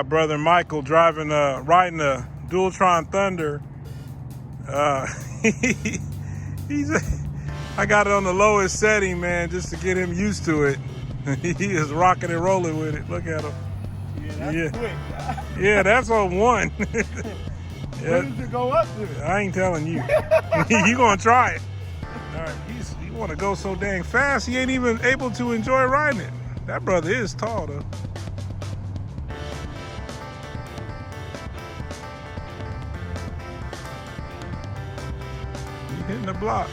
got brother Michael driving, riding a Dualtron Thunder. I got it on the lowest setting, man, just to get him used to it. He is rocking and rolling with it. Look at him. Yeah, that's quick. Yeah, that's on 1. When does it go up to? I ain't telling you. You gonna try it. All right, he want to go so dang fast, he ain't even able to enjoy riding it. That brother is tall, though. He hitting the block.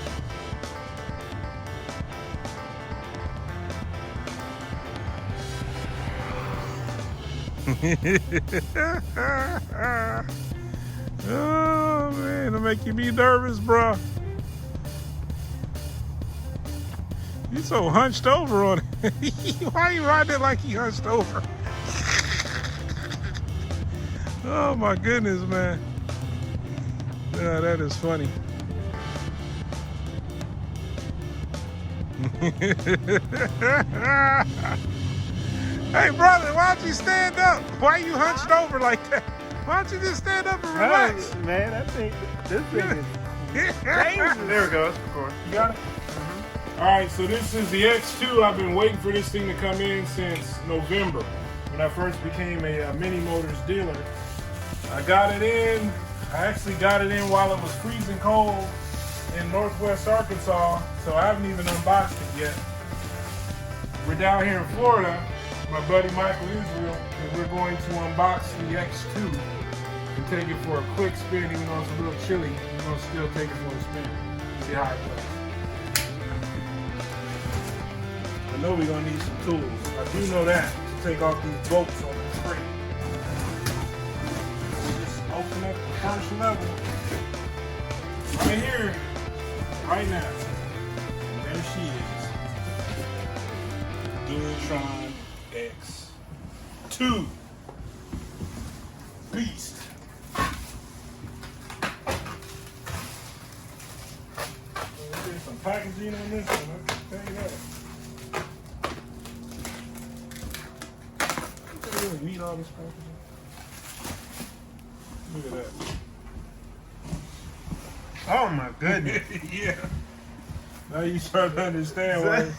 Oh man, it'll make you be nervous, bro. You so hunched over on it. Why you riding it like he hunched over? Oh my goodness, man. Yeah, that is funny. Hey brother, why don't you stand up? Why you hunched over like that? Why don't you just stand up and relax? Man, this thing is dangerous. There it goes, of course. You got it? All right, so this is the X2. I've been waiting for this thing to come in since November when I first became a Minimotors dealer. I got it in. I actually got it in while it was freezing cold in Northwest Arkansas, so I haven't even unboxed it yet. We're down here in Florida. My buddy Michael Israel, and we're going to unbox the X2 and take it for a quick spin, even though it's a little chilly. We're going to still take it for a spin. See how it goes. I know we're going to need some tools. I do know that, to take off these bolts on the crate. We'll just open up the first level right here, right now. And there she is. Dualtron X2 Beast. There's some packaging on this one, I can tell you that. I really need all this packaging. Look at that. Oh my goodness. Yeah. Now you start to understand why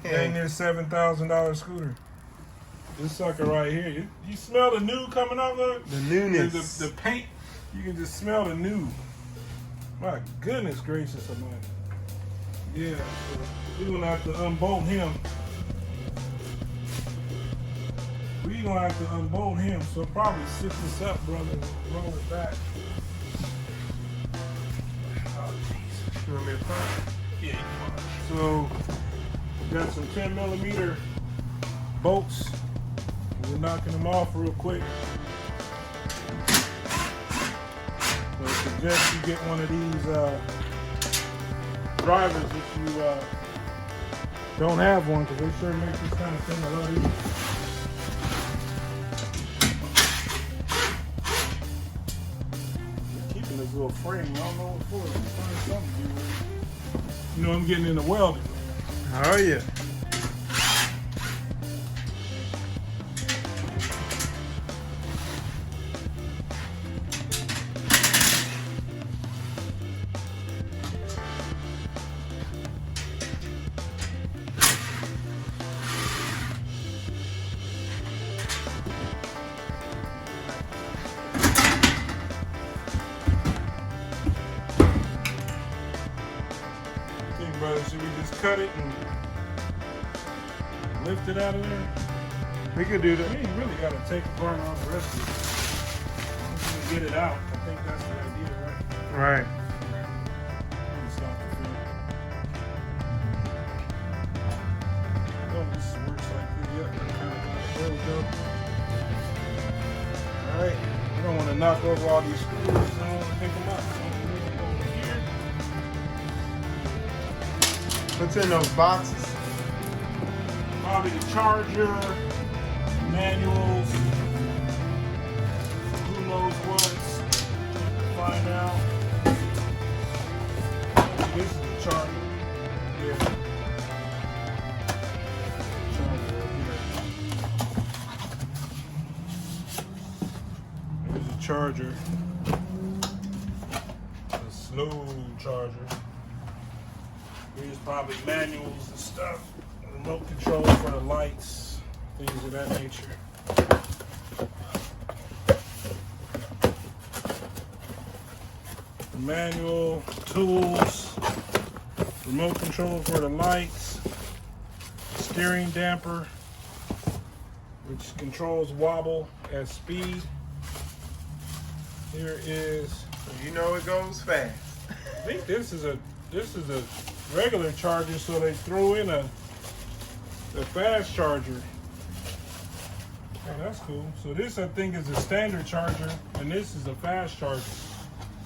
dang near $7,000 scooter. This sucker right here. You smell the new coming off of it? The newness. The paint. You can just smell the new. My goodness gracious almighty. Yeah. So we're gonna have to unbolt him. We're gonna have to unbolt him. So probably sit this up, brother, and roll it back. Oh jeez. You want me to put? Yeah, so we got some 10mm bolts. We're knocking them off real quick. So I suggest you get one of these drivers if you don't have one, because they sure make this kind of thing a lot easier. They're keeping this little frame. I don't know what for. I'm trying something to do with it. You know, I'm getting into welding. Oh yeah. Brother, should we just cut it and lift it out of there? We could do that. We ain't really got to take apart all the rest of it. Once we get it out, I think that's the idea, right? Right. Stop the film. Oh, this works like this. Yep, kind of there we go. All right. We don't want to knock over all these screws. I don't want to pick them up. So we're going to go over here. What's in those boxes? Probably the charger, manuals, who knows what. Find out. This is the charger. Yeah. Charger right here. charger. The slow charger. Here's probably manuals and stuff. Remote control for the lights, things of that nature. The manual, tools, remote control for the lights, steering damper, which controls wobble at speed. Here is, You know it goes fast. I think this is a regular charger, so they throw in a fast charger. Oh, that's cool. So this, I think, is a standard charger, and this is a fast charger.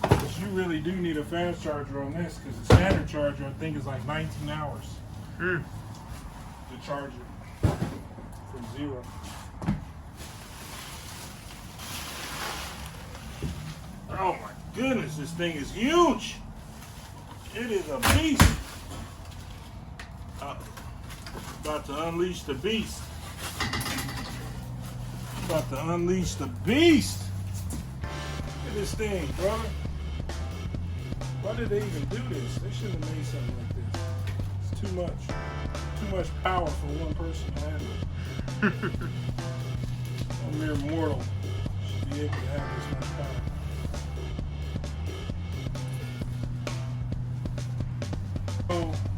But you really do need a fast charger on this, because the standard charger, I think, is like 19 hours to charge it from zero. Oh my goodness, this thing is huge. It is a beast. About to unleash the beast. About to unleash the beast. Look at this thing, brother. Why did they even do this? They should have made something like this. It's too much. Too much power for one person to handle. A mere mortal should be able to have this much power. So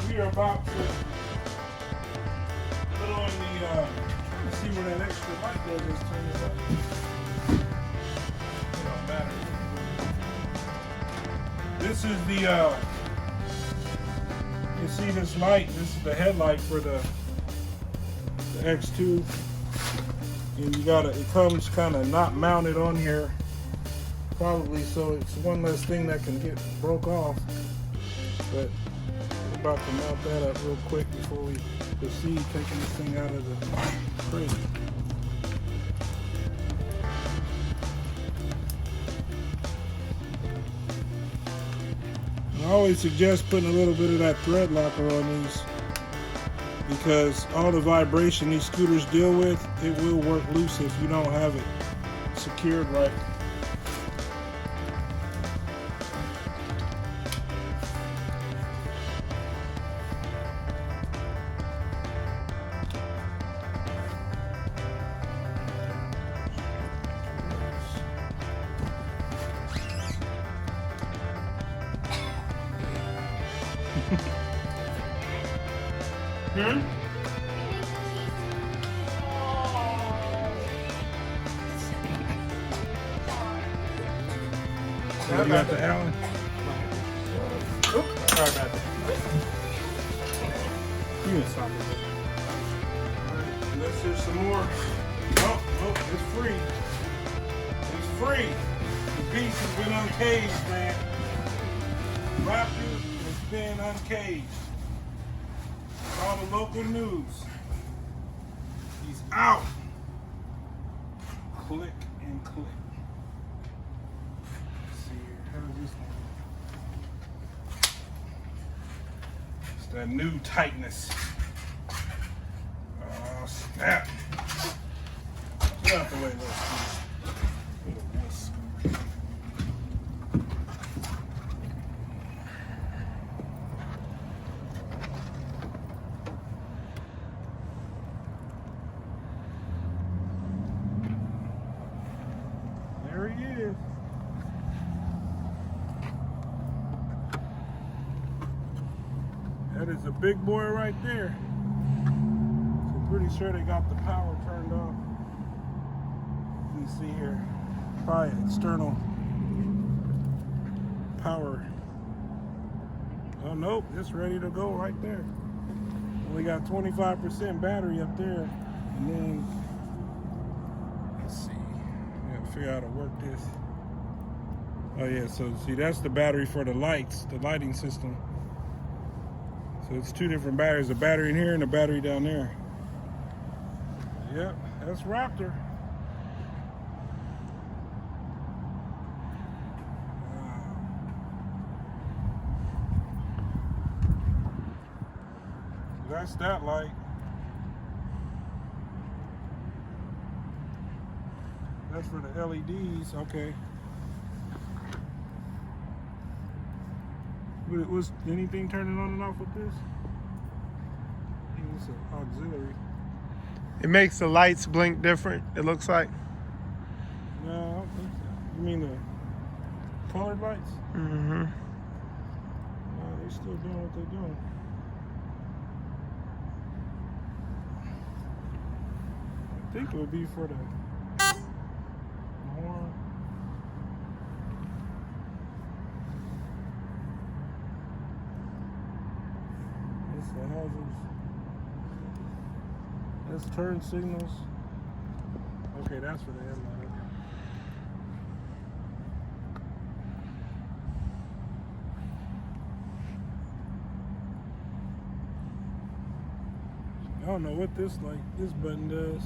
we are about to put on the, let's see where that extra light goes this turn it up. It don't matter. This is the, you see this light, this is the headlight for the X2. And you gotta, it comes kind of not mounted on here, probably, so it's one less thing that can get broke off. But we're about to mount that up real quick before we proceed taking this thing out of the crate. I always suggest putting a little bit of that thread locker on these, because all the vibration these scooters deal with, it will work loose if you don't have it secured right. So you got the Allen? Oops, sorry about that. You can stop it. Alright, let's hear some more. Oh, it's free. It's free. The beast has been uncaged, man. Raptor has been uncaged. All the local news. He's out. Click and click. Let's see here. How's this one? It's that new tightness. Oh, snap. Get out the way, little wuss. There he is. That is a big boy right there. So I'm pretty sure they got the power turned off. You can see here, probably external power. Oh nope, it's ready to go right there. Only got 25% battery up there. And then, let's see, I gotta figure out how to work this. Oh yeah, so see, that's the battery for the lights, the lighting system. So it's two different batteries, a battery in here and a battery down there. Yep, that's Raptor. Wow. So that's that light. That's for the LEDs, okay. Was anything turning on and off with this? I think it's an auxiliary. It makes the lights blink different, it looks like. No, I don't think so. You mean the colored lights? Mm-hmm. No, they're still doing what they're doing. I think it would be for the horn. It's the hazards. That's turn signals. Okay, that's for the headlight. Okay. I don't know what this button does.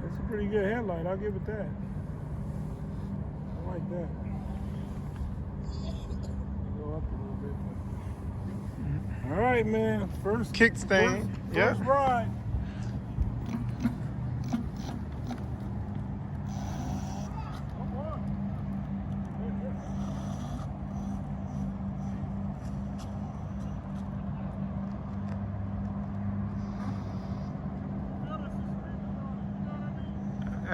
That's a pretty good headlight, I'll give it that. I like that. Go up a little bit. All right, man. First Kickstand. First ride.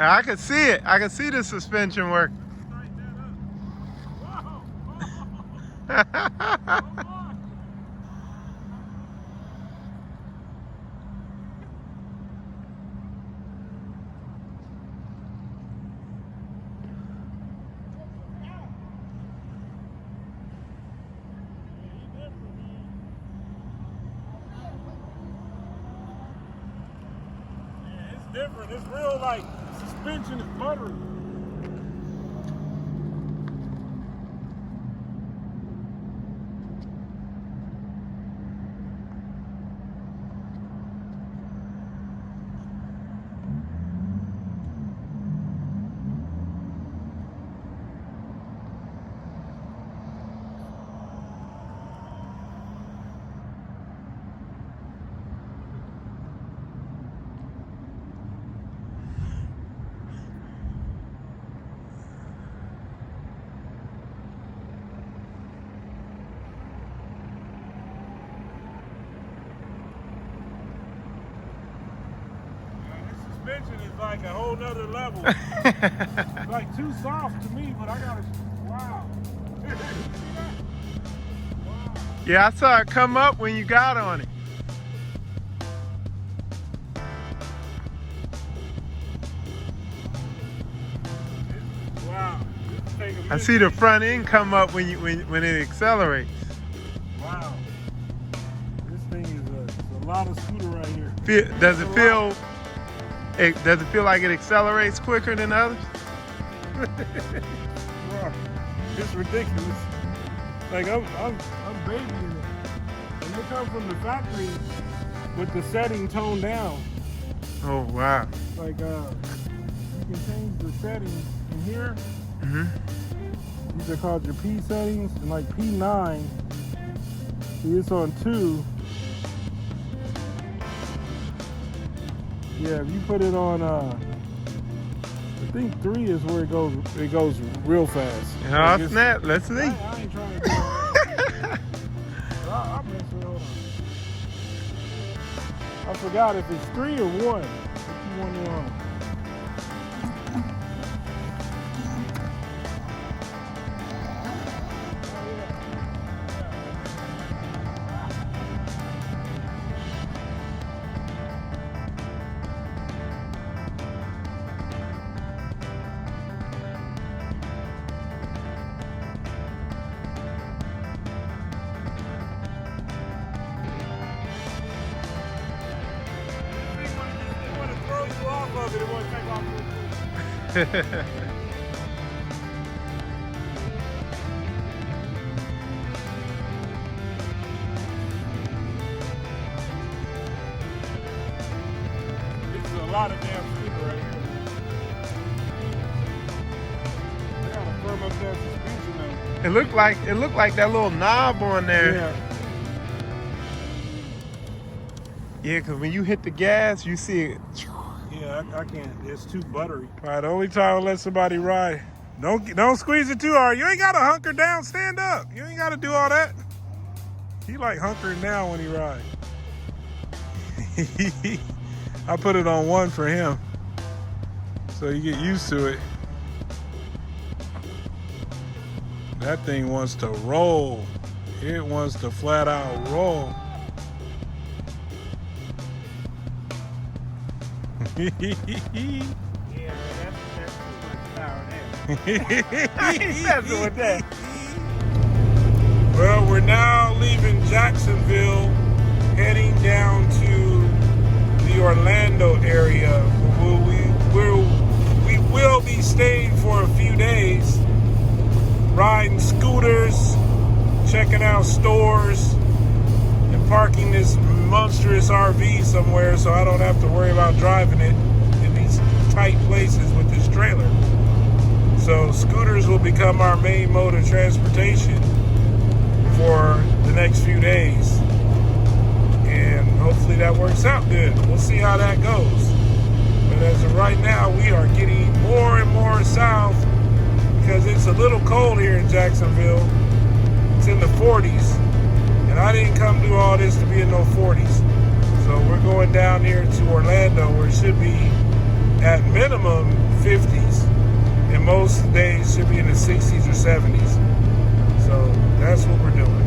I can see it. I can see the suspension work. It's different. It's real like suspension is buttery. Suspension is like a whole nother level. It's like too soft to me, but I gotta. Wow. You see that? Wow. Yeah, I saw it come up when you got on it. Wow. I see the front end come up when it accelerates. Wow. This thing is a lot of scooter right here. Does it feel like it accelerates quicker than others? Wow. It's ridiculous. Like I'm babying it. And they come from the factory with the setting toned down. Oh wow. Like you can change the settings in here. Mm-hmm. These are called your P settings, and like P9, see it's on 2. Yeah, if you put it on, I think 3 is where it goes real fast. Oh Like snap! Let's see. I ain't trying to do that. I'll mess with it. Hold on. I forgot if it's 3 or 1. What you want it on? It won't take off real quick. This is a lot of damn scooter right here. I gotta firm up that suspension though. It looked like that little knob on there. Yeah. Yeah, because when you hit the gas, you see it. Yeah, I can't. It's too buttery. All right, the only time I let somebody ride, don't squeeze it too hard. You ain't got to hunker down. Stand up. You ain't got to do all that. He like hunkering down when he ride. I put it on 1 for him, so you get used to it. That thing wants to roll. It wants to flat out roll. Yeah, man, that's too much power there. I ain't messing with that. Well, we're now leaving Jacksonville, heading down to the Orlando area. We will be staying for a few days, riding scooters, checking out stores, and parking this monstrous RV somewhere so I don't have to worry about driving it in these tight places with this trailer. So scooters will become our main mode of transportation for the next few days. And hopefully that works out good. We'll see how that goes. But as of right now, we are getting more and more south because it's a little cold here in Jacksonville. It's in the 40s. And I didn't come do all this to be in no 40s. So we're going down here to Orlando where it should be at minimum 50s. And most days should be in the 60s or 70s. So that's what we're doing.